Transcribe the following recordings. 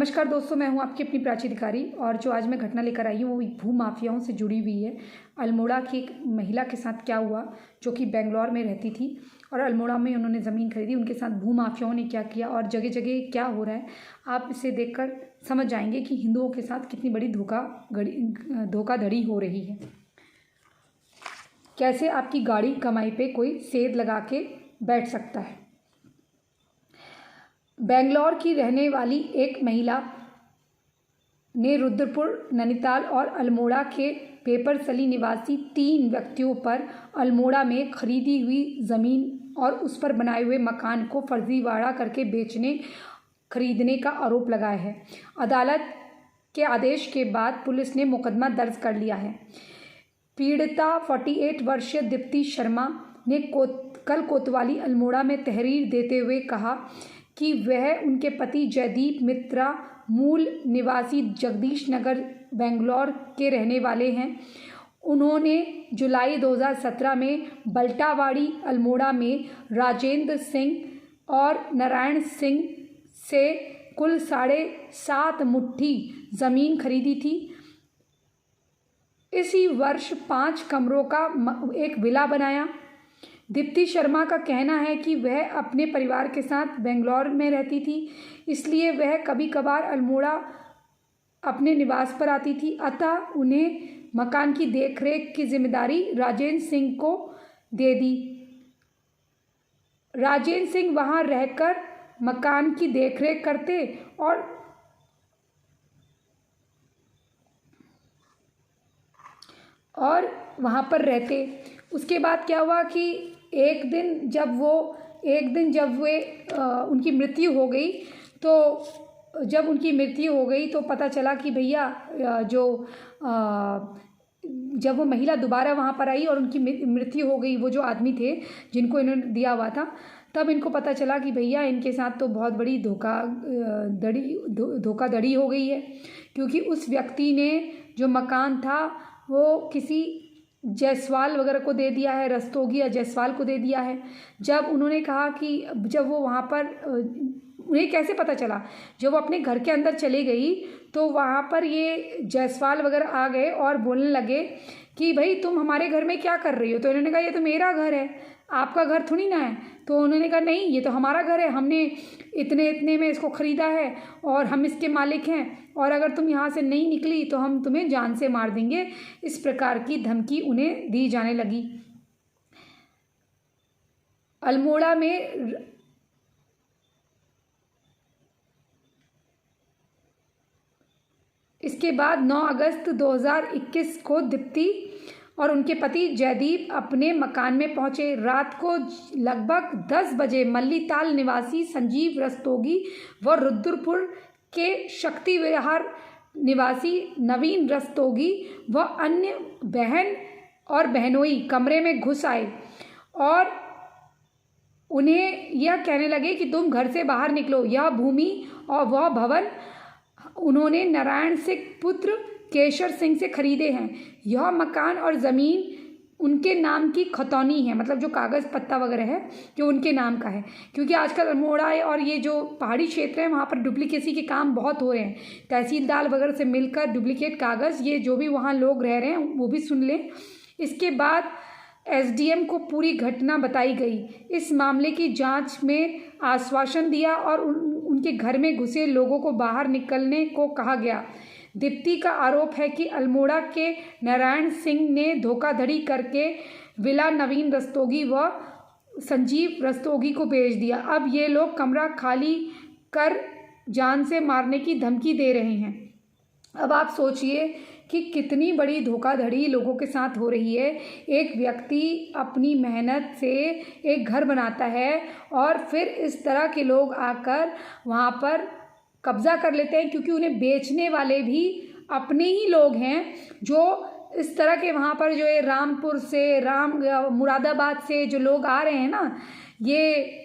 नमस्कार दोस्तों, मैं हूं आपकी अपनी प्राची अधिकारी। और जो आज मैं घटना लेकर आई हूं वो भू माफियाओं से जुड़ी हुई है। अल्मोड़ा की एक महिला के साथ क्या हुआ, जो कि बेंगलोर में रहती थी और अल्मोड़ा में उन्होंने ज़मीन खरीदी। उनके साथ भू माफियाओं ने क्या किया और जगह जगह क्या हो रहा है, आप इसे देखकर समझ जाएंगे कि हिंदुओं के साथ कितनी बड़ी धोखाधड़ी हो रही है। कैसे आपकी गाड़ी कमाई पे कोई सेध लगा के बैठ सकता है। बेंगलोर की रहने वाली एक महिला ने रुद्रपुर, नैनीताल और अल्मोड़ा के पेपरसली निवासी 3 व्यक्तियों पर अल्मोड़ा में खरीदी हुई ज़मीन और उस पर बनाए हुए मकान को फर्जीवाड़ा करके खरीदने का आरोप लगाया है। अदालत के आदेश के बाद पुलिस ने मुकदमा दर्ज कर लिया है। पीड़िता 48 वर्षीय दीप्ति शर्मा ने कल कोतवाली अल्मोड़ा में तहरीर देते हुए कहा कि वह उनके पति जयदीप मित्रा मूल निवासी जगदीश नगर बेंगलोर के रहने वाले हैं। उन्होंने जुलाई 2017 में बल्टावाड़ी अल्मोड़ा में राजेंद्र सिंह और नारायण सिंह से कुल 7.5 मुट्ठी ज़मीन खरीदी थी। इसी वर्ष 5 कमरों का एक विला बनाया। दीप्ति शर्मा का कहना है कि वह अपने परिवार के साथ बेंगलोर में रहती थी, इसलिए वह कभी कभार अल्मोड़ा अपने निवास पर आती थी। अतः उन्हें मकान की देखरेख की जिम्मेदारी राजेंद्र सिंह को दे दी। राजेंद्र सिंह वहां रहकर मकान की देखरेख करते और वहां पर रहते। उसके बाद क्या हुआ कि एक दिन जब उनकी मृत्यु हो गई, तो जब उनकी मृत्यु हो गई तो पता चला कि भैया जब वो महिला दोबारा वहाँ पर आई और उनकी मृत्यु हो गई, वो जो आदमी थे जिनको इन्होंने दिया हुआ था, तब इनको पता चला कि भैया इनके साथ तो बहुत बड़ी धोखाधड़ी हो गई है। क्योंकि उस व्यक्ति ने जो मकान था वो किसी जायसवाल वगैरह को दे दिया है, रस्तोगी या जायसवाल को दे दिया है। जब उन्होंने कहा कि जब वो वहाँ पर, उन्हें कैसे पता चला, जब वो अपने घर के अंदर चली गई तो वहाँ पर ये जायसवाल वगैरह आ गए और बोलने लगे कि भाई तुम हमारे घर में क्या कर रही हो। तो इन्होंने कहा ये तो मेरा घर है, आपका घर थोड़ी ना है। तो उन्होंने कहा नहीं, ये तो हमारा घर है, हमने इतने इतने में इसको ख़रीदा है और हम इसके मालिक हैं, और अगर तुम यहाँ से नहीं निकली तो हम तुम्हें जान से मार देंगे। इस प्रकार की धमकी उन्हें दी जाने लगी। अल्मोड़ा में इसके बाद 9 अगस्त 2021 को दीप्ति और उनके पति जयदीप अपने मकान में पहुंचे। रात को लगभग 10 बजे मल्लीताल निवासी संजीव रस्तोगी व रुद्रपुर के शक्ति विहार निवासी नवीन रस्तोगी व अन्य बहन और बहनोई कमरे में घुस आए और उन्हें यह कहने लगे कि तुम घर से बाहर निकलो। यह भूमि और वह भवन उन्होंने नारायण सिंह पुत्र केशर सिंह से खरीदे हैं। यह मकान और ज़मीन उनके नाम की खतौनी है, मतलब जो कागज़ पत्ता वगैरह है जो उनके नाम का है। क्योंकि आजकल अल्मोड़ा और ये जो पहाड़ी क्षेत्र है वहाँ पर डुप्लीकेसी के काम बहुत हो रहे हैं। तहसीलदार वगैरह से मिलकर डुप्लीकेट कागज़, ये जो भी वहाँ लोग रह रहे हैं वो भी सुन लें। इसके बाद एसडीएम को पूरी घटना बताई गई। इस मामले की जांच में आश्वासन दिया और उनके घर में घुसे लोगों को बाहर निकलने को कहा गया। दीप्ति का आरोप है कि अल्मोड़ा के नारायण सिंह ने धोखाधड़ी करके विला नवीन रस्तोगी व संजीव रस्तोगी को बेच दिया। अब ये लोग कमरा खाली कर जान से मारने की धमकी दे रहे हैं। अब आप सोचिए कि कितनी बड़ी धोखाधड़ी लोगों के साथ हो रही है। एक व्यक्ति अपनी मेहनत से एक घर बनाता है और फिर इस तरह के लोग आकर वहाँ पर कब्ज़ा कर लेते हैं, क्योंकि उन्हें बेचने वाले भी अपने ही लोग हैं। जो इस तरह के वहाँ पर जो है रामपुर से, मुरादाबाद से जो लोग आ रहे हैं ना, ये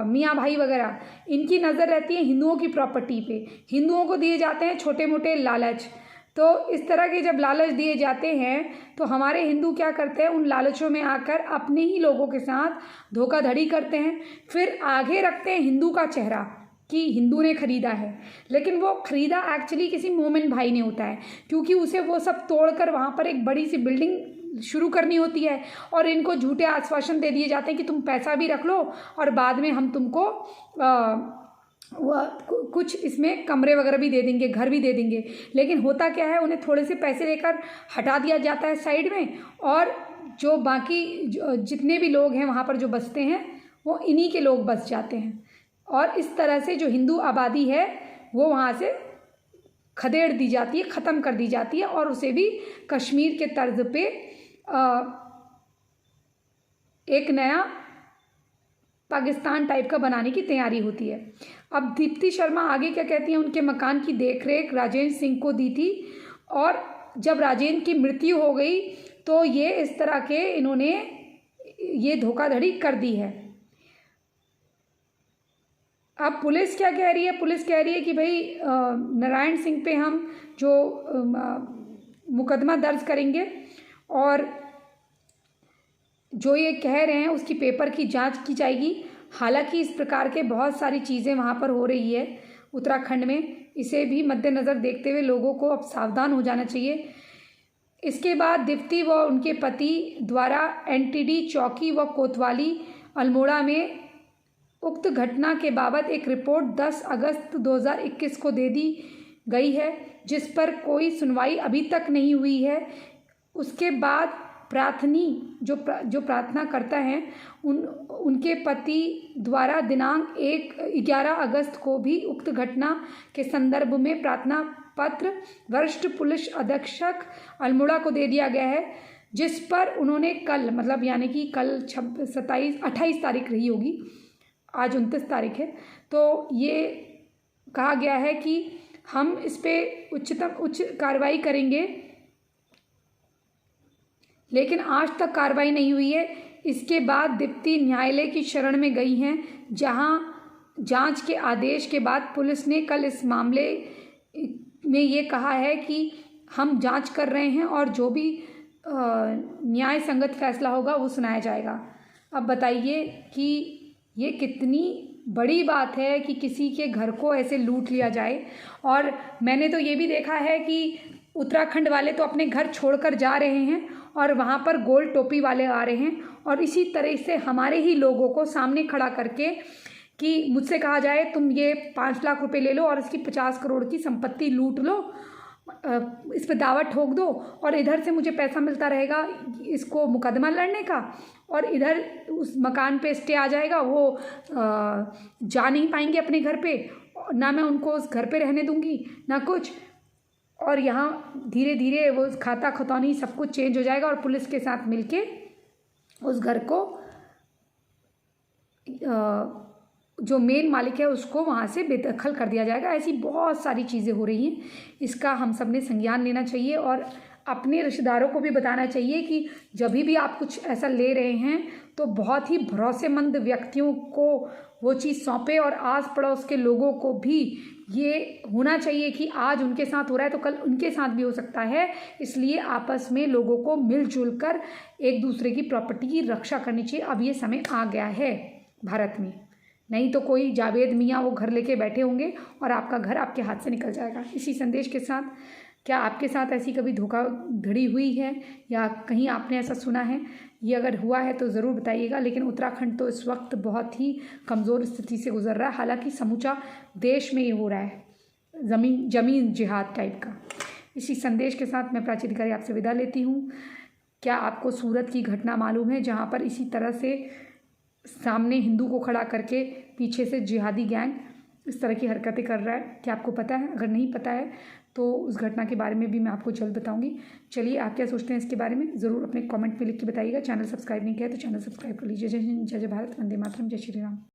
मियाँ भाई वगैरह, इनकी नज़र रहती है हिंदुओं की प्रॉपर्टी पे। हिंदुओं को दिए जाते हैं छोटे मोटे लालच। तो इस तरह के जब लालच दिए जाते हैं तो हमारे हिंदू क्या करते हैं, उन लालचों में आकर अपने ही लोगों के साथ धोखाधड़ी करते हैं, फिर आगे रखते हैं हिंदू का चेहरा। कि हिंदू ने ख़रीदा है, लेकिन वो ख़रीदा एक्चुअली किसी मोमिन भाई ने होता है, क्योंकि उसे वो सब तोड़कर वहाँ पर एक बड़ी सी बिल्डिंग शुरू करनी होती है और इनको झूठे आश्वासन दे दिए जाते हैं कि तुम पैसा भी रख लो और बाद में हम तुमको कुछ इसमें कमरे वगैरह भी दे देंगे, घर भी दे देंगे। लेकिन होता क्या है, उन्हें थोड़े से पैसे देकर हटा दिया जाता है साइड में, और जो बाकी जितने भी लोग हैं वहाँ पर जो बसते हैं वो इन्हीं के लोग बस जाते हैं, और इस तरह से जो हिंदू आबादी है वो वहाँ से खदेड़ दी जाती है, ख़त्म कर दी जाती है, और उसे भी कश्मीर के तर्ज पे एक नया पाकिस्तान टाइप का बनाने की तैयारी होती है। अब दीप्ति शर्मा आगे क्या कहती हैं, उनके मकान की देखरेख राजेंद्र सिंह को दी थी, और जब राजेंद्र की मृत्यु हो गई तो ये इस तरह के इन्होंने ये धोखाधड़ी कर दी है। अब पुलिस क्या कह रही है, पुलिस कह रही है कि भाई नारायण सिंह पे हम जो मुकदमा दर्ज करेंगे और जो ये कह रहे हैं उसकी पेपर की जांच की जाएगी। हालांकि इस प्रकार के बहुत सारी चीज़ें वहाँ पर हो रही है उत्तराखंड में, इसे भी मद्देनज़र देखते हुए लोगों को अब सावधान हो जाना चाहिए। इसके बाद दीप्ति व उनके पति द्वारा एनटीडी चौकी व कोतवाली अल्मोड़ा में उक्त घटना के बाबत एक रिपोर्ट 10 अगस्त 2021 को दे दी गई है, जिस पर कोई सुनवाई अभी तक नहीं हुई है। उसके बाद प्रार्थनी जो प्रार्थना करता है उनके पति द्वारा दिनांक 11 अगस्त को भी उक्त घटना के संदर्भ में प्रार्थना पत्र वरिष्ठ पुलिस अधीक्षक अल्मोड़ा को दे दिया गया है, जिस पर उन्होंने कल मतलब यानी कि कल 28 तारीख रही होगी, आज 29 तारीख है, तो ये कहा गया है कि हम इस पर उच्च कार्रवाई करेंगे, लेकिन आज तक कार्रवाई नहीं हुई है। इसके बाद दीप्ति न्यायालय की शरण में गई हैं, जहां जांच के आदेश के बाद पुलिस ने कल इस मामले में ये कहा है कि हम जांच कर रहे हैं और जो भी न्याय संगत फैसला होगा वो सुनाया जाएगा। अब बताइए कि ये कितनी बड़ी बात है कि किसी के घर को ऐसे लूट लिया जाए। और मैंने तो ये भी देखा है कि उत्तराखंड वाले तो अपने घर छोड़कर जा रहे हैं और वहाँ पर गोल टोपी वाले आ रहे हैं, और इसी तरह से हमारे ही लोगों को सामने खड़ा करके कि मुझसे कहा जाए तुम ये 5 लाख रुपए ले लो और इसकी 50 करोड़ की संपत्ति लूट लो, इस पर दावा ठोक दो, और इधर से मुझे पैसा मिलता रहेगा इसको मुकदमा लड़ने का, और इधर उस मकान पे स्टे आ जाएगा, वो जा नहीं पाएंगे अपने घर पे, ना मैं उनको उस घर पे रहने दूंगी ना कुछ, और यहाँ धीरे धीरे वो खाता खतौनी सब कुछ चेंज हो जाएगा और पुलिस के साथ मिलके उस घर को जो मेन मालिक है उसको वहाँ से बेदखल कर दिया जाएगा। ऐसी बहुत सारी चीज़ें हो रही हैं, इसका हम सब ने संज्ञान लेना चाहिए और अपने रिश्तेदारों को भी बताना चाहिए कि जब भी आप कुछ ऐसा ले रहे हैं तो बहुत ही भरोसेमंद व्यक्तियों को वो चीज़ सौंपे, और आस पड़ोस के लोगों को भी ये होना चाहिए कि आज उनके साथ हो रहा है तो कल उनके साथ भी हो सकता है। इसलिए आपस में लोगों को मिलजुल कर एक दूसरे की प्रॉपर्टी की रक्षा करनी चाहिए। अब ये समय आ गया है भारत में, नहीं तो कोई जावेद मियाँ वो घर लेके बैठे होंगे और आपका घर आपके हाथ से निकल जाएगा। इसी संदेश के साथ, क्या आपके साथ ऐसी कभी धोखाधड़ी हुई है या कहीं आपने ऐसा सुना है? ये अगर हुआ है तो ज़रूर बताइएगा। लेकिन उत्तराखंड तो इस वक्त बहुत ही कमज़ोर स्थिति से गुजर रहा है, हालांकि समूचा देश में ये हो रहा है जमीन जिहाद टाइप का। इसी संदेश के साथ मैं प्राची अधिकारी आपसे विदा लेती हूँ। क्या आपको सूरत की घटना मालूम है जहाँ पर इसी तरह से सामने हिंदू को खड़ा करके पीछे से जिहादी गैंग इस तरह की हरकतें कर रहा है? क्या आपको पता है? अगर नहीं पता है तो उस घटना के बारे में भी मैं आपको जल्द बताऊंगी। चलिए, आप क्या सोचते हैं इसके बारे में ज़रूर अपने कमेंट में लिख के बताइएगा। चैनल सब्सक्राइब नहीं किया तो चैनल सब्सक्राइब कर लीजिए। जय हिंद, जय भारत, वंदे मातरम, जय श्री राम।